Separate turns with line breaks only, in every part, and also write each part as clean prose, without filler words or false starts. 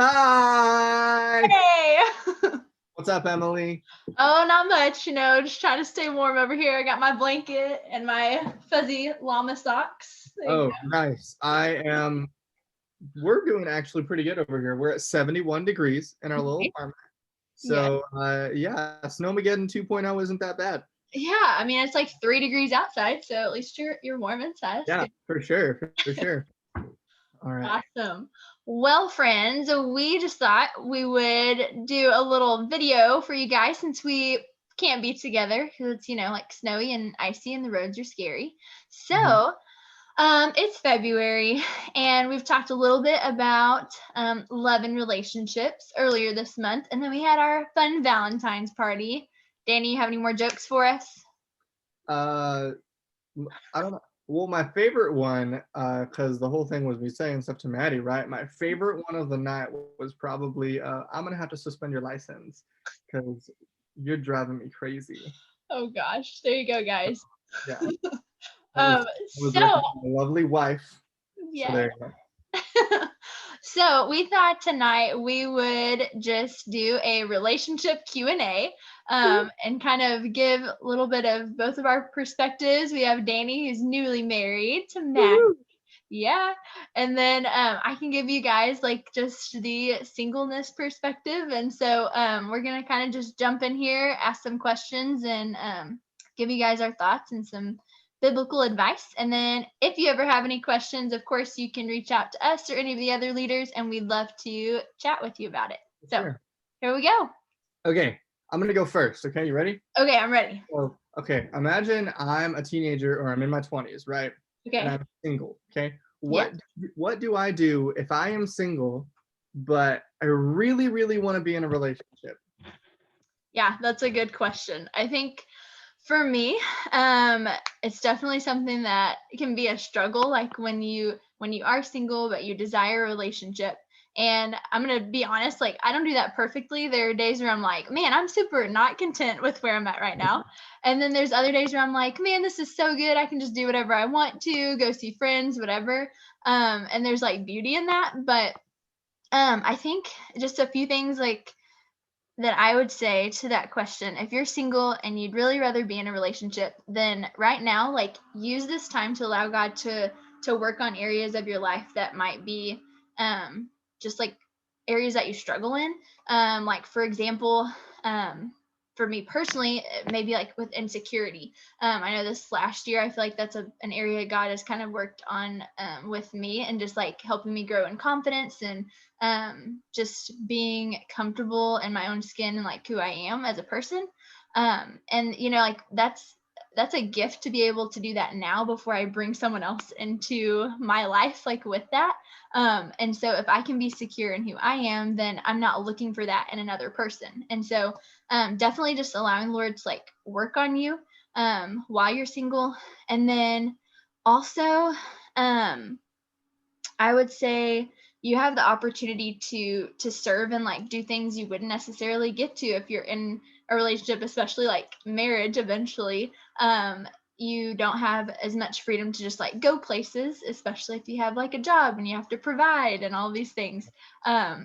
Hi!
Hey!
What's up, Emily?
Oh, not much, just trying to stay warm over here. I got my blanket and my fuzzy llama socks. There you
Oh,
go.
nice. We're doing actually pretty good over here. We're at 71 degrees in our little
Nice.
apartment.
Yeah.
So, yeah, Snowmageddon 2.0 isn't that bad.
Yeah, I mean it's like 3 degrees outside, so at least you're warm inside. That's
Yeah,
good.
for sure, for sure. All right.
Awesome. Well, friends, we just thought we would do a little video for you guys since we can't be together because it's, like snowy and icy and the roads are scary.
Mhm.
So, it's February, and we've talked a little bit about love and relationships earlier this month, and then we had our fun Valentine's party. Danny, you have any more jokes for us?
Uh, I don't know. Well, my favorite one, because the whole thing was me saying stuff to Maddie, right? My favorite one of the night was probably, I'm gonna have to suspend your license because you're driving me crazy.
Oh gosh, there you go, guys.
Yeah.
Um,
I was with
so
my lovely wife. So
yeah.
there you go.
So we thought tonight we would just do a relationship Q&A, and kind of give a little bit of both of our perspectives. We have Danny, who's newly married to Matt.
Woo-hoo.
Yeah. And then I can give you guys like just the singleness perspective. And so we're going to kind of just jump in here, ask some questions, and give you guys our thoughts and some biblical advice. And then if you ever have any questions, of course, you can reach out to us or any of the other leaders, and we'd love to chat with you about it. So
Sure.
here we go.
Okay, I'm gonna go first. Okay, you ready?
Okay, I'm ready.
So, okay, imagine I'm a teenager or I'm in my 20s, right? And
Okay.
I'm single. Okay,
Yep.
what do I do if I am single, but I really, really want to be in a relationship?
Yeah, that's a good question. I think for me, it's definitely something that can be a struggle, like when you are single but you desire a relationship. And I'm gonna be honest, like I don't do that perfectly. There are days where I'm like, man, I'm super not content with where I'm at right now. And then there's other days where I'm like, man, this is so good. I can just do whatever I want to, go see friends, whatever. And there's like beauty in that. But I think just a few things like that I would say to that question, if you're single and you'd really rather be in a relationship, then right now, like use this time to allow God to work on areas of your life that might be just like areas that you struggle in. Like for example, for me personally, maybe like with insecurity. I know this last year, I feel like that's an area God has kind of worked on with me and just like helping me grow in confidence and just being comfortable in my own skin and like who I am as a person. And like that's a gift to be able to do that now before I bring someone else into my life, like with that. And so if I can be secure in who I am, then I'm not looking for that in another person. And so definitely just allowing the Lord to like work on you while you're single. And then also, I would say you have the opportunity to serve and like do things you wouldn't necessarily get to if you're in a relationship, especially like marriage eventually. You don't have as much freedom to just like go places, especially if you have like a job and you have to provide and all these things.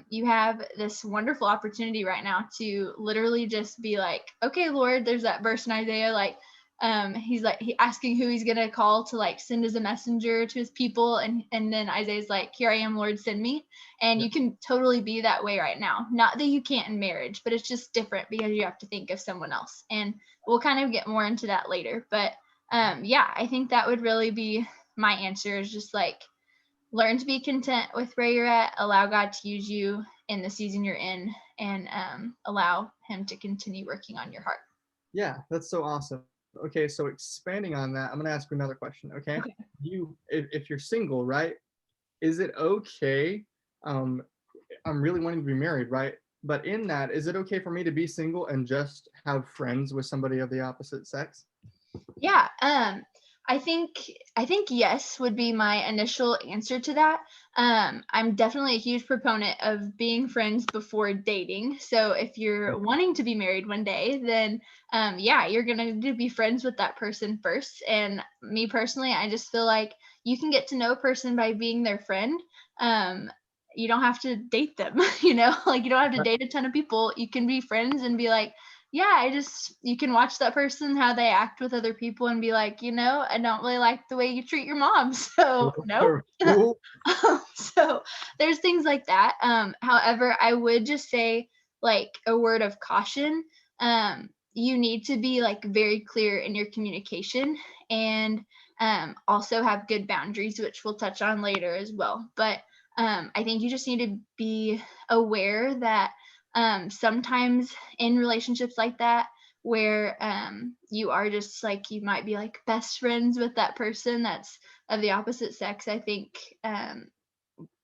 You have this wonderful opportunity right now to literally just be like, okay, Lord, there's that verse in Isaiah, like he's like he asking who he's gonna call to like send as a messenger to his people, and then Isaiah's like, here I am, Lord, send me. And
Yeah.
you can totally be that way right now. Not that you can't in marriage, but it's just different because you have to think of someone else, and we'll kind of get more into that later. But yeah, I think that would really be my answer, is just like learn to be content with where you're at, allow God to use you in the season you're in, and allow him to continue working on your heart.
Yeah, that's so awesome. Okay, so expanding on that, I'm gonna ask you another question. Okay,
Okay.
if you're single, right? Is it okay? Um, I'm really wanting to be married, right? But in that, is it okay for me to be single and just have friends with somebody of the opposite sex?
Yeah, I think yes would be my initial answer to that. I'm definitely a huge proponent of being friends before dating. So if you're wanting to be married one day, then yeah, you're gonna need to be friends with that person first. And me personally, I just feel like you can get to know a person by being their friend. Um, you don't have to date them, like you don't have to date a ton of people. You can be friends and be like, yeah, you can watch that person, how they act with other people and be like, I don't really like the way you treat your mom. So, no.
Cool.
So there's things like that. However, I would just say like a word of caution. You need to be like very clear in your communication and also have good boundaries, which we'll touch on later as well. But I think you just need to be aware that sometimes in relationships like that, where you are just like, you might be like best friends with that person that's of the opposite sex, I think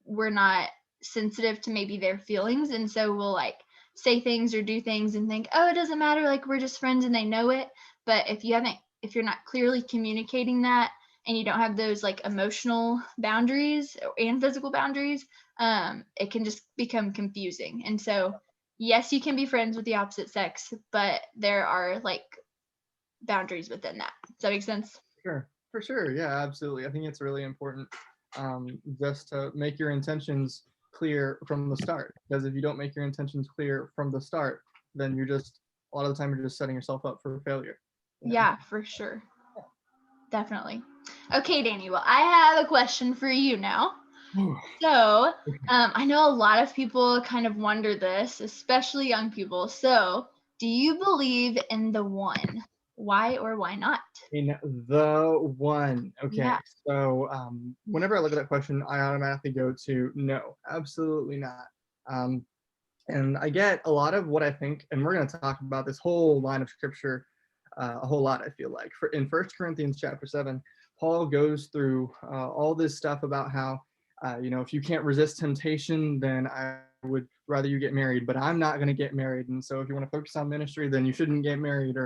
we're not sensitive to maybe their feelings. And so we'll like say things or do things and think, oh, it doesn't matter. Like we're just friends and they know it. But if you're not clearly communicating that and you don't have those like emotional boundaries and physical boundaries, it can just become confusing. And so, yes, you can be friends with the opposite sex, but there are like boundaries within that. Does that make sense?
Sure, for sure. Yeah, absolutely. I think it's really important just to make your intentions clear from the start. Because if you don't make your intentions clear from the start, then a lot of the time you're just setting yourself up for failure.
Yeah, for sure. Definitely. Okay, Danny. Well, I have a question for you now. So, I know a lot of people kind of wonder this, especially young people. So, do you believe in the one? Why or why not?
In the one. Okay.
Yeah.
So whenever I look at that question, I automatically go to no, absolutely not. Um, and I get a lot of what I think, and we're going to talk about this whole line of scripture a whole lot, I feel like. In 1 Corinthians chapter 7, Paul goes through all this stuff about how, if you can't resist temptation, then I would rather you get married, but I'm not going to get married. And so if you want to focus on ministry, then you shouldn't get married,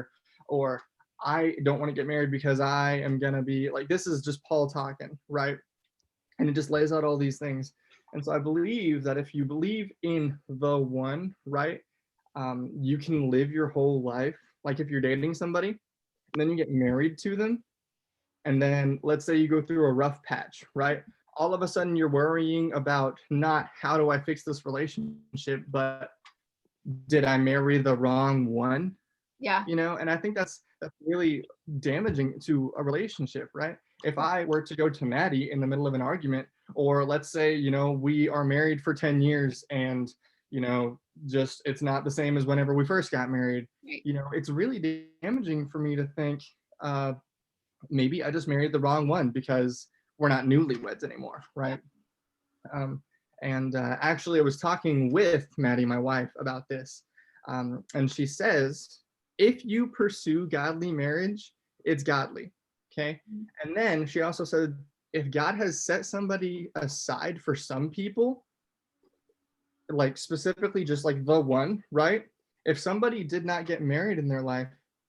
or I don't want to get married because I am going to be like, this is just Paul talking, right? And it just lays out all these things. And so I believe that if you believe in the one, right, you can live your whole life. Like if you're dating somebody and then you get married to them, and then let's say you go through a rough patch, right? All of a sudden you're worrying about not how do I fix this relationship, but did I marry the wrong one?
Yeah.
And I think that's really damaging to a relationship, right? If I were to go to Maddie in the middle of an argument, or let's say we are married for 10 years and just it's not the same as whenever we first got married.
Right.
It's really damaging for me to think maybe I just married the wrong one because we're not newlyweds anymore, right? um, and actually I was talking with Maddie, my wife, about this, and she says if you pursue godly marriage, it's godly. Okay. And then she also said, if God has set somebody aside for some people, like specifically just like the one, right? If somebody did not get married in their life,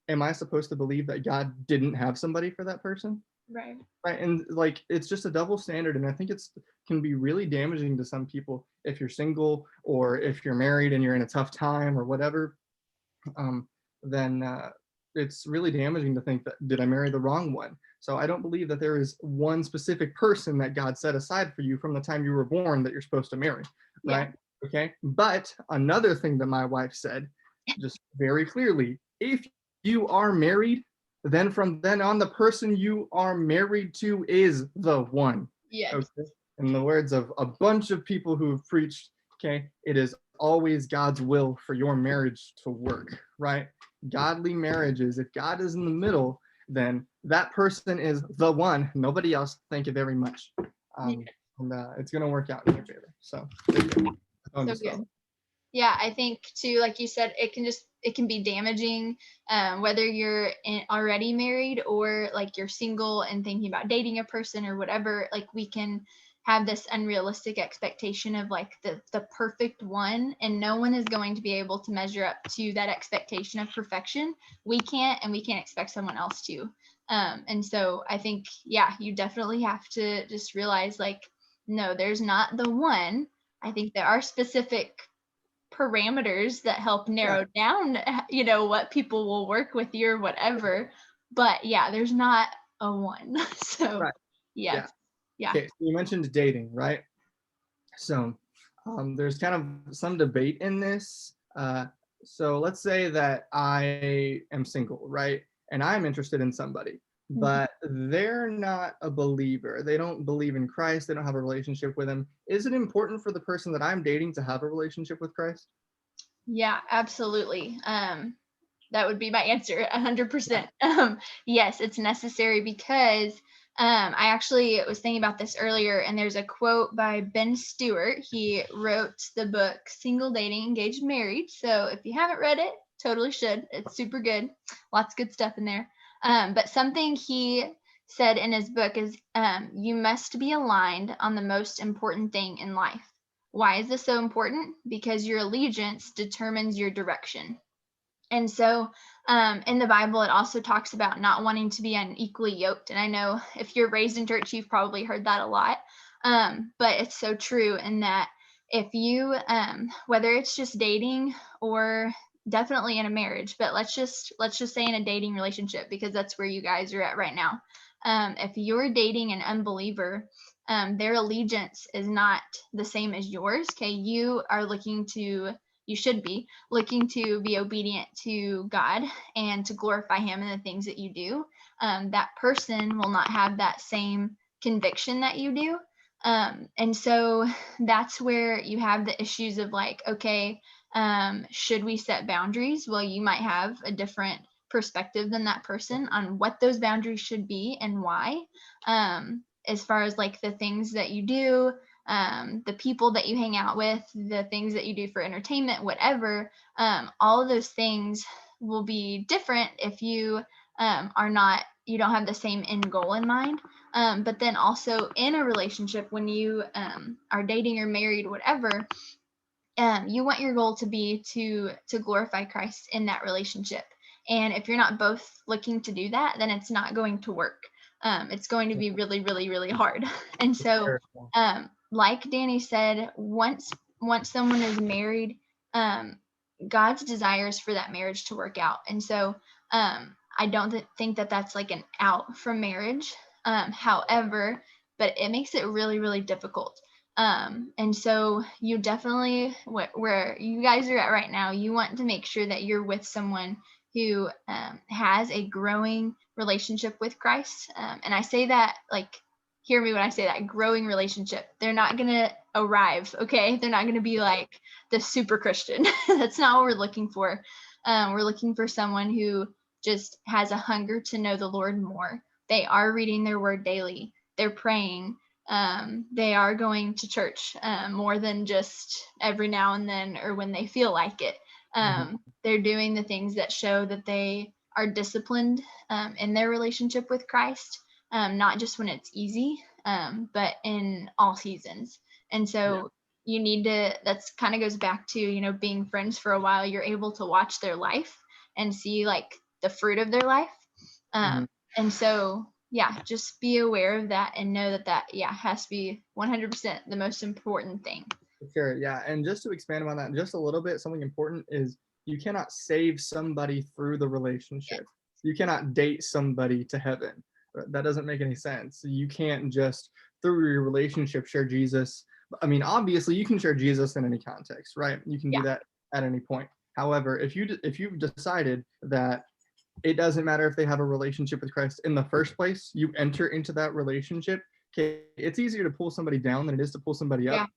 am I supposed to believe that God didn't have somebody for that person?
Right.
Right. And like it's just a double standard. And I think it's can be really damaging to some people if you're single or if you're married and you're in a tough time or whatever. um, then it's really damaging to think that did I marry the wrong one? So I don't believe that there is one specific person that God set aside for you from the time you were born that you're supposed to marry,
Yeah.
right? Okay. But another thing that my wife said, just very clearly, if you are married, then from then on, the person you are married to is the one.
Yes.
Okay. In the words of a bunch of people who have preached, okay, it is always God's will for your marriage to work, right? Godly marriages, if God is in the middle, then that person is the one, nobody else. Thank you very much.
Yeah.
And it's going to work out in your favor. So,
So good. Yeah, I think too, like you said, it can be damaging, whether you're already married or like you're single and thinking about dating a person or whatever. Like we can have this unrealistic expectation of like the perfect one, and no one is going to be able to measure up to that expectation of perfection. We can't, and we can't expect someone else to. And so I think, yeah, you definitely have to just realize like, no, there's not the one. I think there are specific parameters that help narrow down what people will work with you or whatever, but yeah, there's not a one. So
right. Yeah.
yes. Yeah.
Okay. So you mentioned dating, right? So There's kind of some debate in this. So let's say that I am single, right? And I'm interested in somebody,
Mhm.
but they're not a believer. They don't believe in Christ. They don't have a relationship with him. Is it important for the person that I'm dating to have a relationship with Christ?
Yeah, absolutely. That would be my answer, 100%. Yes, it's necessary because I actually was thinking about this earlier, and there's a quote by Ben Stewart. He wrote the book Single, Dating, Engaged, Married. So if you haven't read it, totally should. It's super good. Lots of good stuff in there. But something he said in his book is you must be aligned on the most important thing in life. Why is this so important? Because your allegiance determines your direction. And so in the Bible, it also talks about not wanting to be unequally yoked. And I know if you're raised in church, you've probably heard that a lot. But it's so true in that if you, whether it's just dating or definitely in a marriage, but let's just say in a dating relationship because that's where you guys are at right now. If you're dating an unbeliever, their allegiance is not the same as yours. Okay, you should be looking to be obedient to God and to glorify Him in the things that you do. That person will not have that same conviction that you do. And so that's where you have the issues of like, okay, should we set boundaries? Well, you might have a different perspective than that person on what those boundaries should be and why. As far as like the things that you do, the people that you hang out with, the things that you do for entertainment, whatever, all of those things will be different if you you don't have the same end goal in mind. But then also in a relationship, when you are dating or married, whatever, you want your goal to be to glorify Christ in that relationship. And if you're not both looking to do that, then it's not going to work. It's going to be really, really, really hard. And so,
Sure.
like Danny said, once someone is married, um, God's desires for that marriage to work out. And so, I don't think that that's like an out from marriage. However, but it makes it really, really difficult. And so you definitely where you guys are at right now, you want to make sure that you're with someone who has a growing relationship with Christ. And I say that like, hear me when I say that growing relationship. They're not going to arrive, okay? They're not going to be like the super Christian. That's not what we're looking for. We're looking for someone who just has a hunger to know the Lord more. They are reading their word daily. They're praying. They are going to church more than just every now and then or when they feel like it.
Mhm.
They're doing the things that show that they are disciplined in their relationship with Christ, not just when it's easy, but in all seasons. And
Yeah.
so you need to, that's kind of goes back to, being friends for a while. You're able to watch their life and see like the fruit of their life.
Mhm.
And so, yeah, just be aware of that and know that yeah, has to be 100% the most important thing.
Sure, yeah. And just to expand on that just a little bit, something important is you cannot save somebody through the
Yeah.
relationship. You cannot date somebody to heaven. That doesn't make any sense. You can't just through your relationship share Jesus. I mean, obviously you can share Jesus in any context, right? You can do
Yeah.
that at any point. However, if you've decided that it doesn't matter if they have a relationship with Christ in the first place, you enter into that relationship. Okay, it's easier to pull somebody down than it is to pull somebody
Yeah.
up.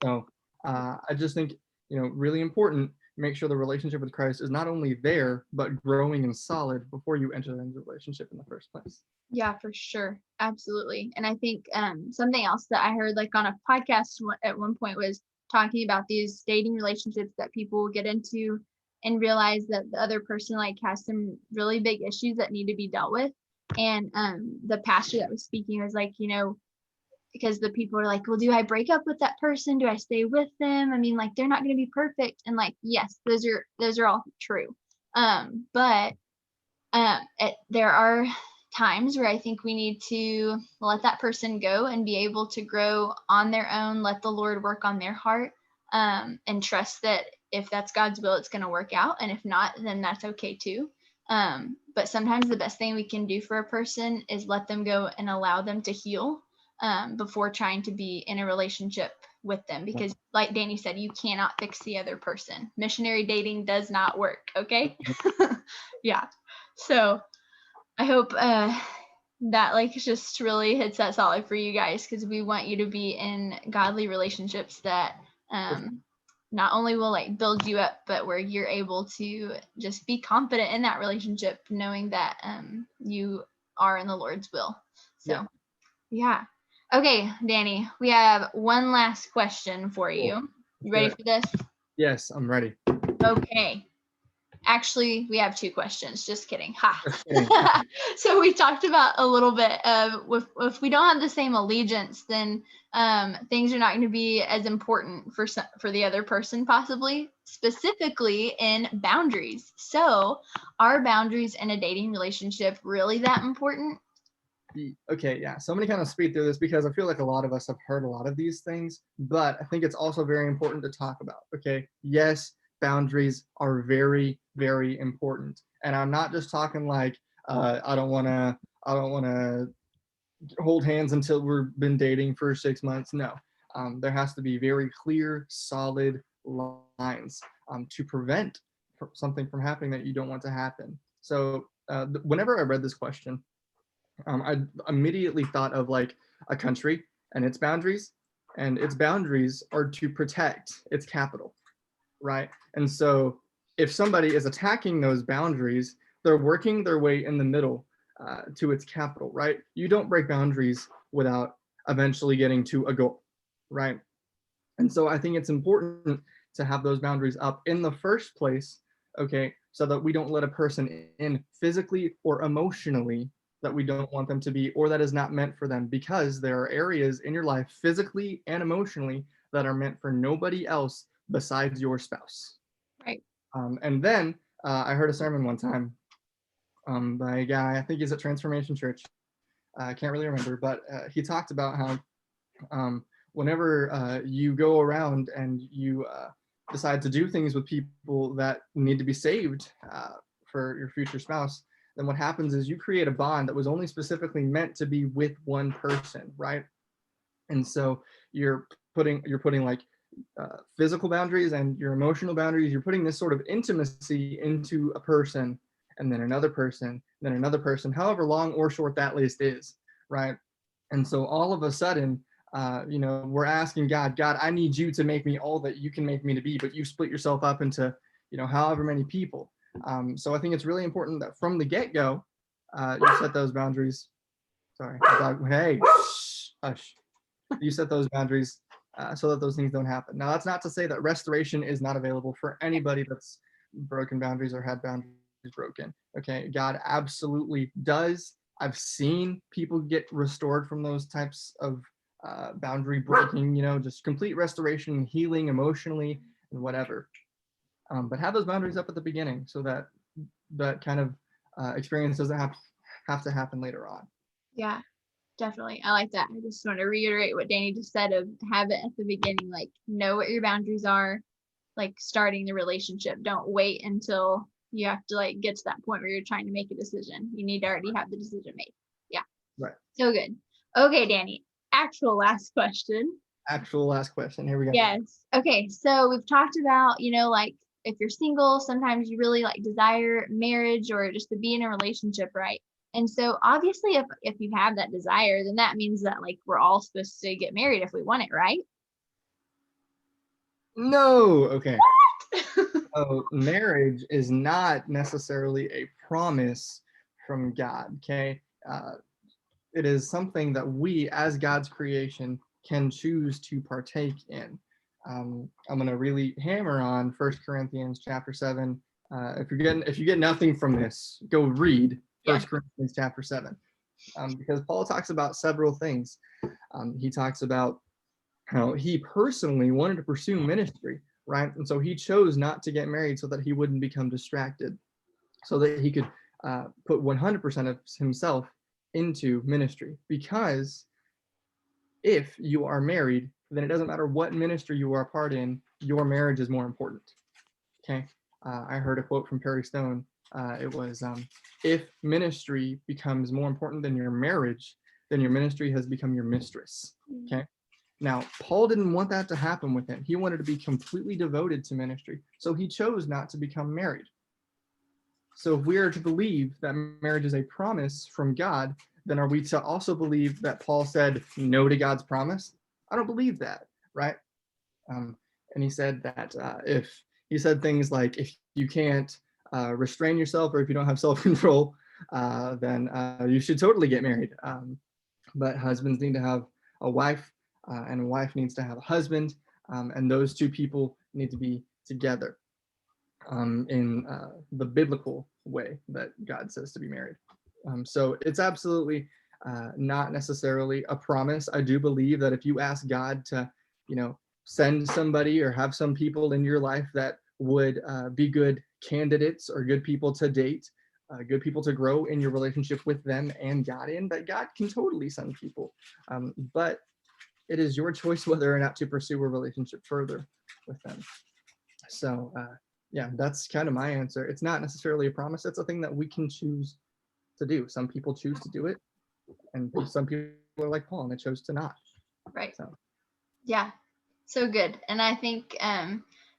So I just think, really important, make sure the relationship with Christ is not only there, but growing and solid before you enter into the relationship in the first place.
Yeah, for sure. Absolutely. And I think something else that I heard like on a podcast at one point was talking about these dating relationships that people get into and realize that the other person like has some really big issues that need to be dealt with. And the pastor that was speaking was like, because the people are like, well, do I break up with that person? Do I stay with them? I mean, like they're not going to be perfect. And like, yes, those are all true. But there are times where I think we need to let that person go and be able to grow on their own, let the Lord work on their heart, and trust that if that's God's will, it's going to work out. And if not, then that's okay too. But sometimes the best thing we can do for a person is let them go and allow them to heal before trying to be in a relationship with them, because like Danny said, you cannot fix the other person. Missionary dating does not work. Okay. Yeah. So I hope that like just really hits that solid for you guys, because we want you to be in godly relationships that not only will like build you up, but where you're able to just be confident in that relationship, knowing that you are in the Lord's will. So yeah. Okay, Danny, we have one last question for you. You ready for this?
Yes, I'm ready.
Okay. Actually, we have two questions. Just kidding. Ha.
Just kidding.
So we talked about a little bit of if we don't have the same allegiance, then things are not going to be as important for the other person, possibly, specifically in boundaries. So are boundaries in a dating relationship really that important?
Okay, yeah. So I'm gonna kind of speed through this because I feel like a lot of us have heard a lot of these things, but I think it's also very important to talk about. Okay, yes, boundaries are very, very important, and I'm not just talking like I don't wanna hold hands until we've been dating for 6 months. No, there has to be very clear, solid lines to prevent something from happening that you don't want to happen. So whenever I read this question, I immediately thought of like a country and its boundaries are to protect its capital, right? And so if somebody is attacking those boundaries, they're working their way in the middle to its capital, right? You don't break boundaries without eventually getting to a goal, right? And so I think it's important to have those boundaries up in the first place, okay, so that we don't let a person in physically or emotionally that we don't want them to be, or that is not meant for them, because there are areas in your life, physically and emotionally, that are meant for nobody else besides your spouse.
Right.
And then I heard a sermon one time by a guy, I think he's at Transformation Church. I can't really remember, but he talked about how whenever you go around and you decide to do things with people that need to be saved for your future spouse, then what happens is you create a bond that was only specifically meant to be with one person, right? And so you're putting like physical boundaries and your emotional boundaries. You're putting this sort of intimacy into a person, and then another person, then another person, however long or short that list is, right? And so all of a sudden, we're asking God, I need you to make me all that you can make me to be, but you split yourself up into, however many people. So I think it's really important that from the get-go, you set those boundaries. Sorry, hey, hush. You set those boundaries so that those things don't happen. Now, that's not to say that restoration is not available for anybody that's broken boundaries or had boundaries broken. Okay, God absolutely does. I've seen people get restored from those types of boundary breaking, just complete restoration and healing emotionally and whatever. But have those boundaries up at the beginning so that that kind of experience doesn't have to happen later on.
Yeah, definitely. I like that. I just want to reiterate what Danny just said of have it at the beginning, like know what your boundaries are, like starting the relationship. Don't wait until you have to like get to that point where you're trying to make a decision. You need to already have the decision made. Yeah.
Right.
So good. Okay, Danny. Actual last question.
Actual last question. Here we go.
Yes. Okay. So we've talked about, like if you're single, sometimes you really like desire marriage or just to be in a relationship, right? And so obviously if you have that desire, then that means that like we're all supposed to get married if we want it, right?
No. Okay. So marriage is not necessarily a promise from God. Okay. It is something that we, as God's creation, can choose to partake in. I'm going to really hammer on 1 Corinthians chapter 7. If you get nothing from this, go read 1 Corinthians chapter 7, because Paul talks about several things. He talks about how he personally wanted to pursue ministry, right? And so he chose not to get married so that he wouldn't become distracted, so that he could put 100% of himself into ministry. Because if you are married, then it doesn't matter what ministry you are a part in, your marriage is more important. Okay. I heard a quote from Perry Stone. It was, if ministry becomes more important than your marriage, then your ministry has become your mistress. Okay. Now, Paul didn't want that to happen with him. He wanted to be completely devoted to ministry. So he chose not to become married. So if we are to believe that marriage is a promise from God, then are we to also believe that Paul said no to God's promise? I don't believe that, right? And he said that if he said things like, if you can't restrain yourself, or if you don't have self-control, then you should totally get married. But husbands need to have a wife, and a wife needs to have a husband, and those two people need to be together in the biblical way that God says to be married. So it's absolutely not necessarily a promise. I do believe that if you ask God to, send somebody or have some people in your life that would be good candidates or good people to date, good people to grow in your relationship with them and God in, that God can totally send people. But it is your choice whether or not to pursue a relationship further with them. So yeah, that's kind of my answer. It's not necessarily a promise. It's a thing that we can choose to do. Some people choose to do it, and some people are like Paul and they chose to not.
Right.
So
Yeah. So good. And I think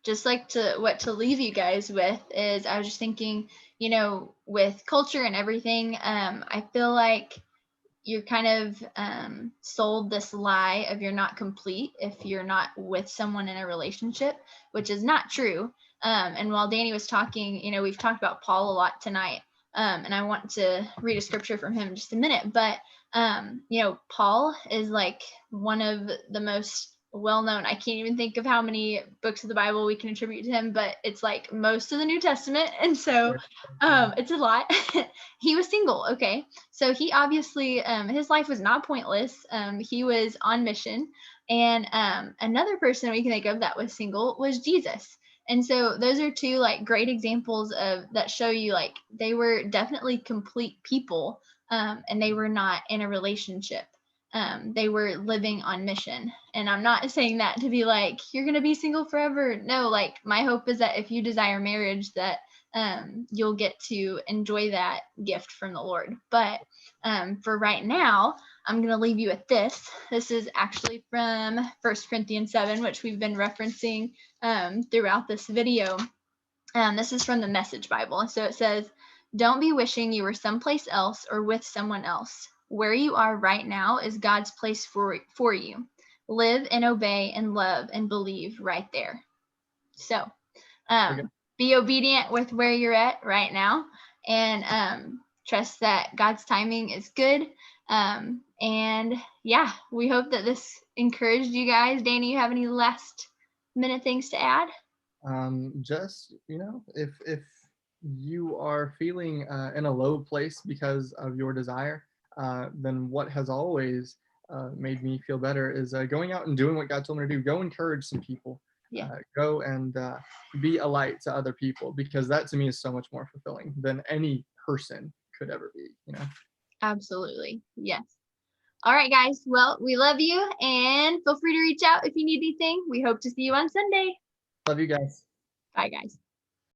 just like to leave you guys with is, I was just thinking, with culture and everything, I feel like you're kind of sold this lie of you're not complete if you're not with someone in a relationship, which is not true. And while Danny was talking, we've talked about Paul a lot tonight, and I want to read a scripture from him in just a minute. But Paul is like one of the most well-known. I can't even think of how many books of the Bible we can attribute to him, but it's like most of the New Testament, and so it's a lot. He was single. Okay, so he obviously his life was not pointless. He was on mission. And another person we can think of that was single was Jesus. And so those are two like great examples of that show you like they were definitely complete people, and they were not in a relationship. They were living on mission. And I'm not saying that to be like you're going to be single forever. No, like my hope is that if you desire marriage, that you'll get to enjoy that gift from the Lord. But for right now, I'm going to leave you with this. This is actually from 1 Corinthians 7, which we've been referencing throughout this video. This is from the Message Bible. So it says, "Don't be wishing you were someplace else or with someone else. Where you are right now is God's place for you. Live and obey and love and believe right there." So be obedient with where you're at right now, and trust that God's timing is good. And yeah, we hope that this encouraged you guys. Danny, you have any last minute things to add?
Just if you are feeling in a low place because of your desire, then what has always made me feel better is going out and doing what God told me to do. Go encourage some people. Go and be a light to other people, because that to me is so much more fulfilling than any person could ever be.
Absolutely. Yes. All right, guys. Well, we love you, and feel free to reach out if you need anything. We hope to see you on Sunday.
Love you guys.
Bye, guys.